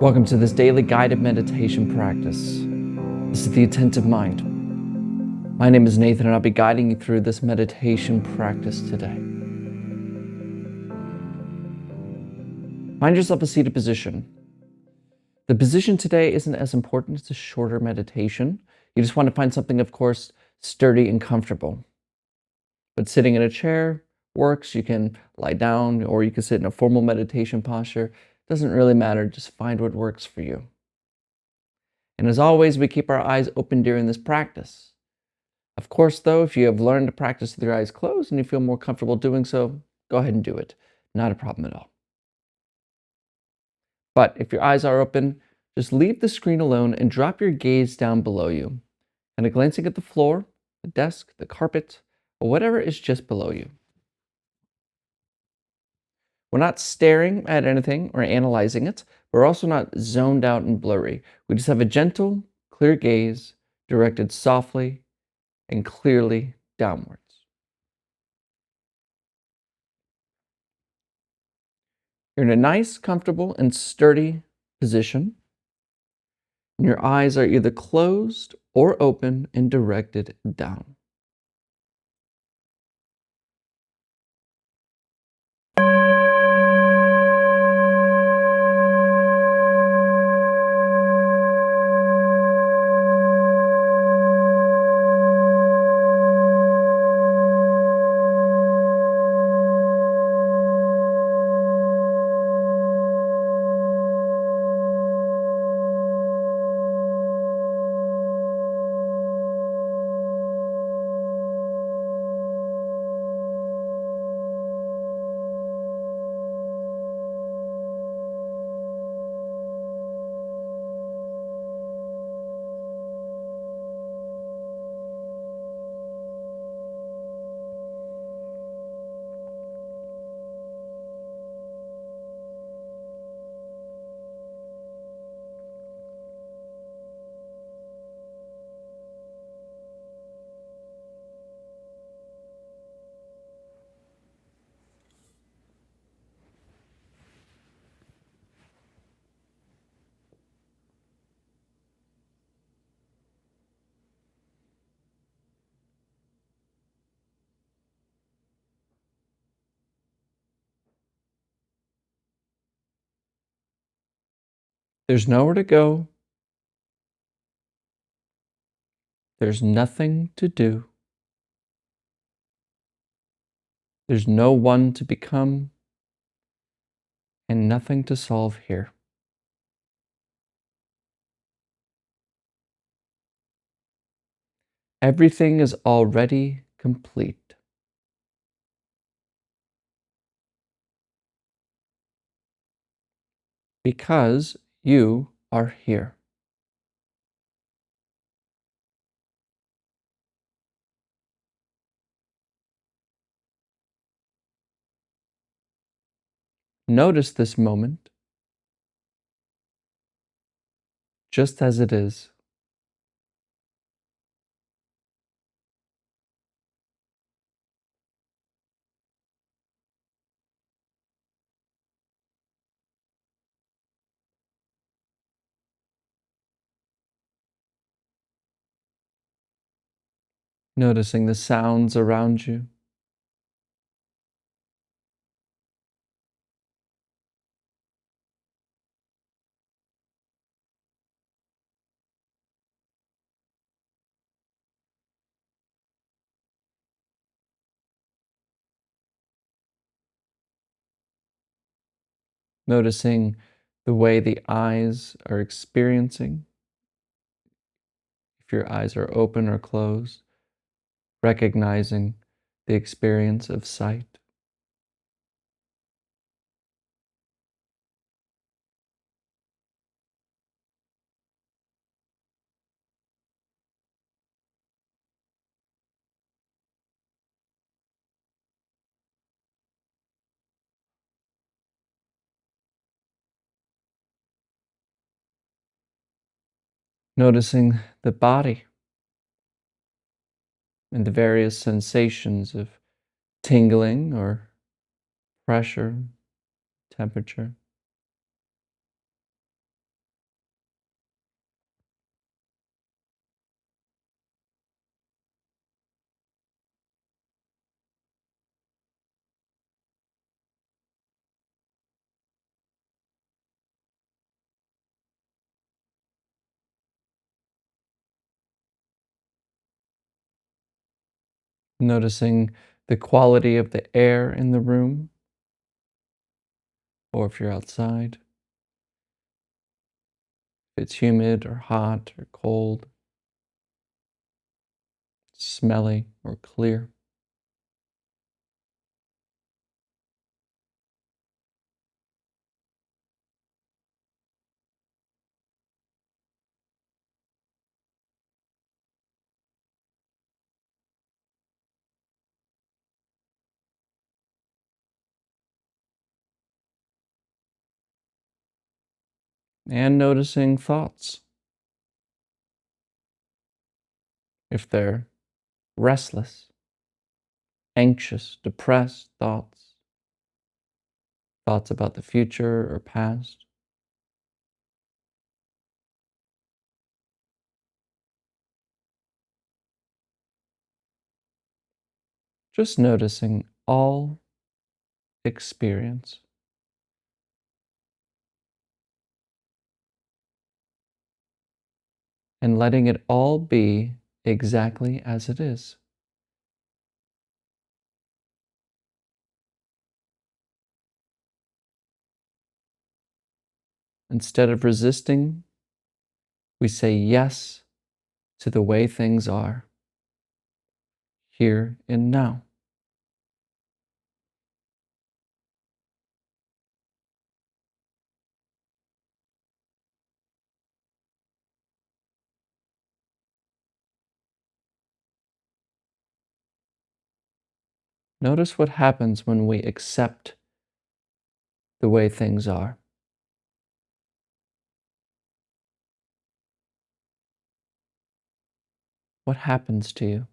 Welcome to this daily guided meditation practice. This is the Attentive Mind. My name is Nathan, and I'll be guiding you through this meditation practice today. Find yourself a seated position. The position today isn't as important, it's a shorter meditation. You just want to find something, of course, sturdy and comfortable. But sitting in a chair works. You can lie down, or you can sit in a formal meditation posture. Doesn't really matter, just find what works for you. And as always, we keep our eyes open during this practice. Of course, though, if you have learned to practice with your eyes closed and you feel more comfortable doing so, go ahead and do it. Not a problem at all. But if your eyes are open, just leave the screen alone and drop your gaze down below you, kind of glancing at the floor, the desk, the carpet, or whatever is just below you. We're not staring at anything or analyzing it. We're also not zoned out and blurry. We just have a gentle, clear gaze directed softly and clearly downwards. You're in a nice, comfortable, and sturdy position, and your eyes are either closed or open and directed down. There's nowhere to go. There's nothing to do. There's no one to become and nothing to solve here. Everything is already complete because you are here. Notice this moment just as it is. Noticing the sounds around you. Noticing the way the eyes are experiencing, if your eyes are open or closed, recognizing the experience of sight. Noticing the body and the various sensations of tingling or pressure, temperature. Noticing the quality of the air in the room, or if you're outside, if it's humid or hot or cold, smelly or clear. And noticing thoughts, if they're restless, anxious, depressed thoughts, thoughts about the future or past. Just noticing all experience and letting it all be exactly as it is. Instead of resisting, we say yes to the way things are, here and now. Notice what happens when we accept the way things are. What happens to you?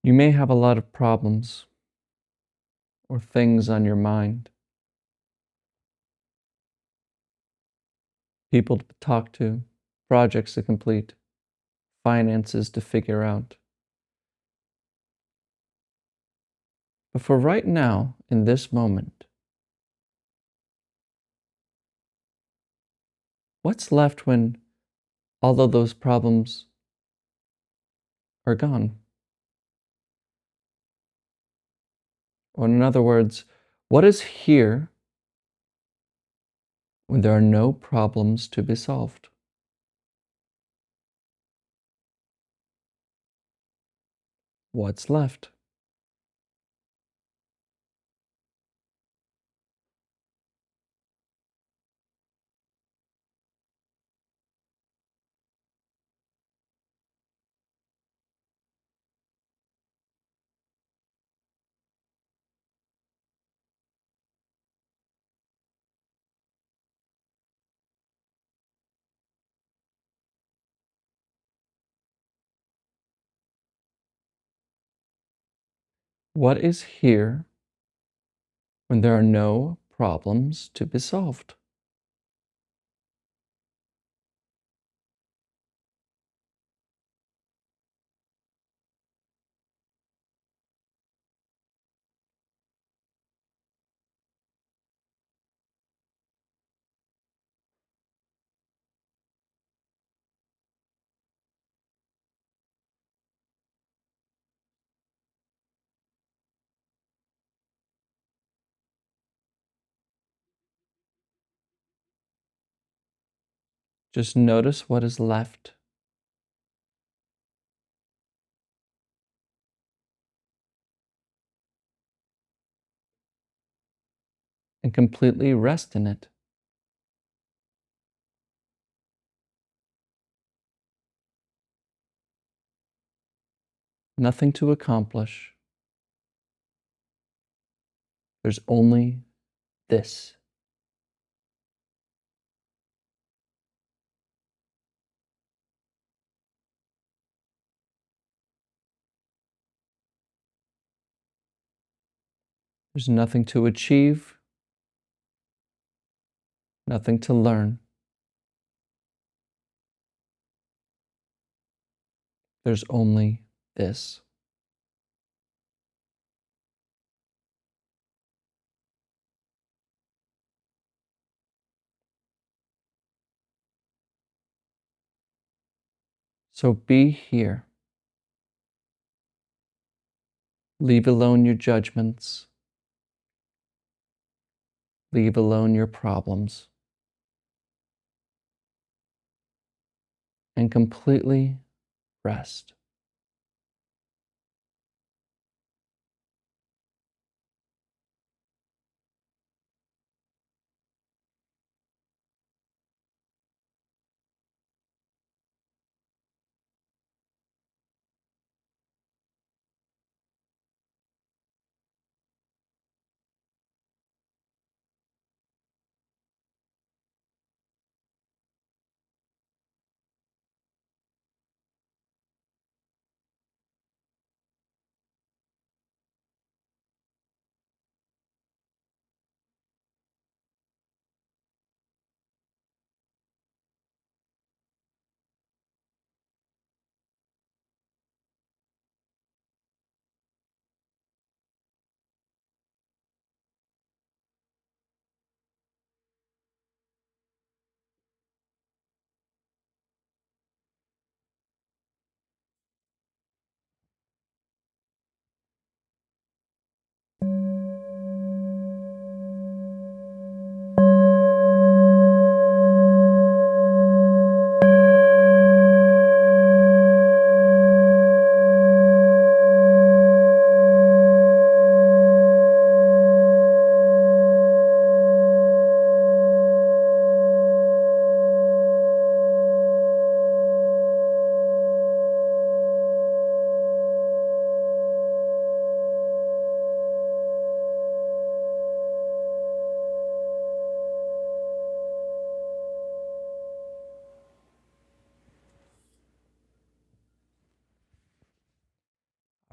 You may have a lot of problems or things on your mind, people to talk to, projects to complete, finances to figure out. But for right now, in this moment, what's left when all of those problems are gone? Or in other words, what is here when there are no problems to be solved? What's left? What is here when there are no problems to be solved? Just notice what is left and completely rest in it. nothing to accomplish. There's only this. There's nothing to achieve, nothing to learn. There's only this. So be here. Leave alone your judgments. Leave alone your problems. And completely rest.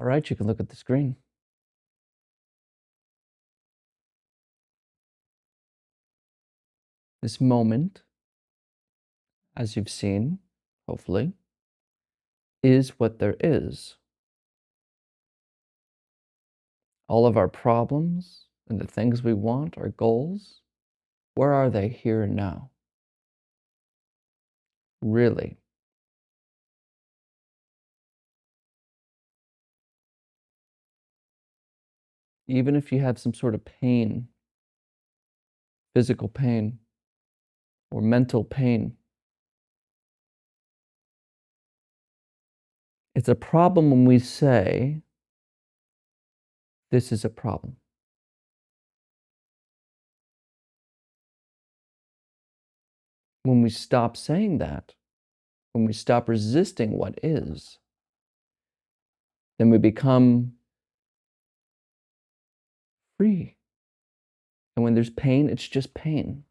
All right, you can look at the screen. This moment, as you've seen, hopefully, is what there is. All of our problems and the things we want, our goals, where are they here and now? Really? Even if you have some sort of pain, physical pain, or mental pain, it's a problem when we say, this is a problem. When we stop saying that, when we stop resisting what is, then we become free. And when there's pain, it's just pain.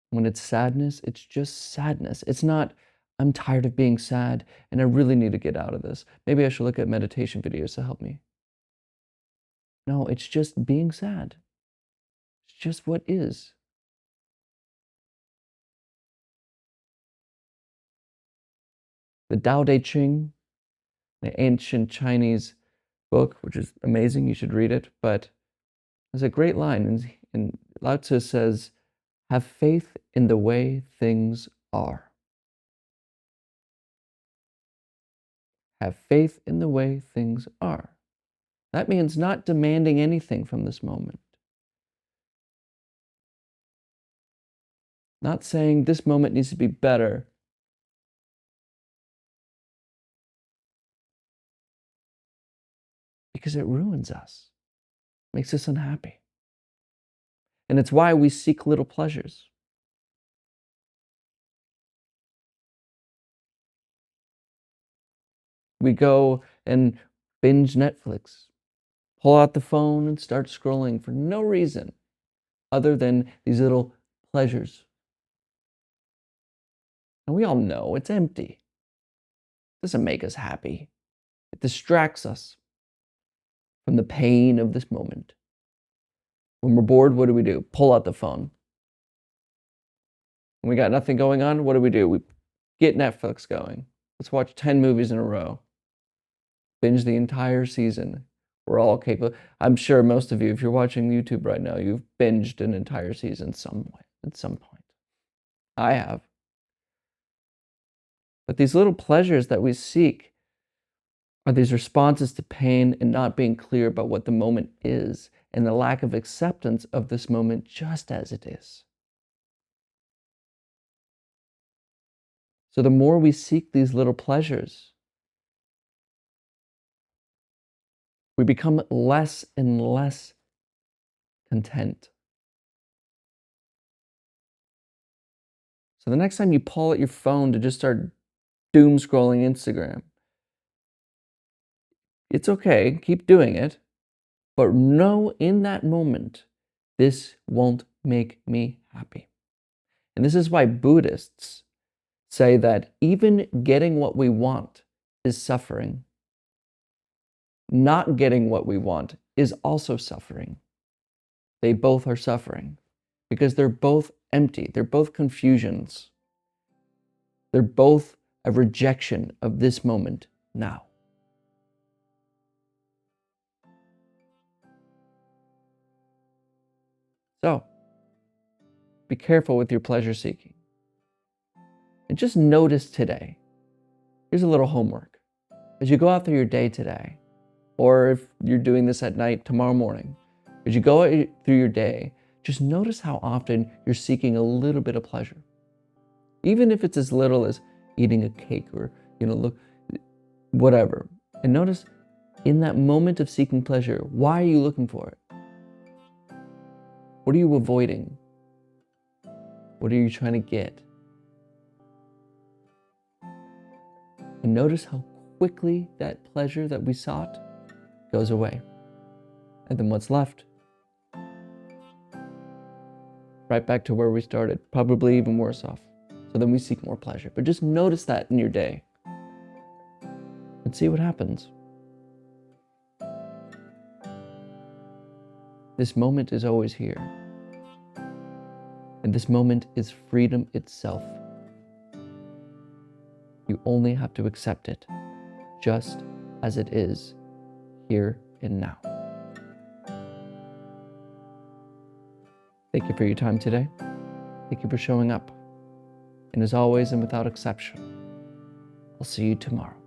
When it's sadness, it's just sadness. It's not, I'm tired of being sad and I really need to get out of this. Maybe I should look at meditation videos to help me. No, it's just being sad. It's just what is. The Tao Te Ching, the ancient Chinese book, which is amazing, you should read it, but there's a great line, and Lao Tzu says, have faith in the way things are. Have faith in the way things are. That means not demanding anything from this moment. Not saying this moment needs to be better. Because it ruins us, makes us unhappy. And it's why we seek little pleasures. We go and binge Netflix, pull out the phone and start scrolling for no reason other than these little pleasures. And we all know it's empty. It doesn't make us happy. It distracts us from the pain of this moment. When we're bored, what do? Pull out the phone. When we got nothing going on, what do? We get Netflix going. Let's watch 10 movies in a row. Binge the entire season. We're all capable. I'm sure most of you, if you're watching YouTube right now, you've binged an entire season somewhere at some point. I have. But these little pleasures that we seek are these responses to pain and not being clear about what the moment is and the lack of acceptance of this moment just as it is. So the more we seek these little pleasures, we become less and less content. So the next time you pull out your phone to just start doom scrolling Instagram, it's okay, keep doing it, but know in that moment, this won't make me happy. And this is why Buddhists say that even getting what we want is suffering. Not getting what we want is also suffering. They both are suffering because they're both empty. They're both confusions. They're both a rejection of this moment now. So, be careful with your pleasure seeking. And just notice today. Here's a little homework. As you go out through your day today, or if you're doing this at night tomorrow morning, as you go through your day, just notice how often you're seeking a little bit of pleasure. Even if it's as little as eating a cake or, look, whatever. And notice in that moment of seeking pleasure, why are you looking for it? What are you avoiding? What are you trying to get? And notice how quickly that pleasure that we sought goes away. And then what's left? Right back to where we started, probably even worse off. So then we seek more pleasure. But just notice that in your day and see what happens. This moment is always here. And this moment is freedom itself. You only have to accept it just as it is, here and now. Thank you for your time today. Thank you for showing up. And as always and without exception, I'll see you tomorrow.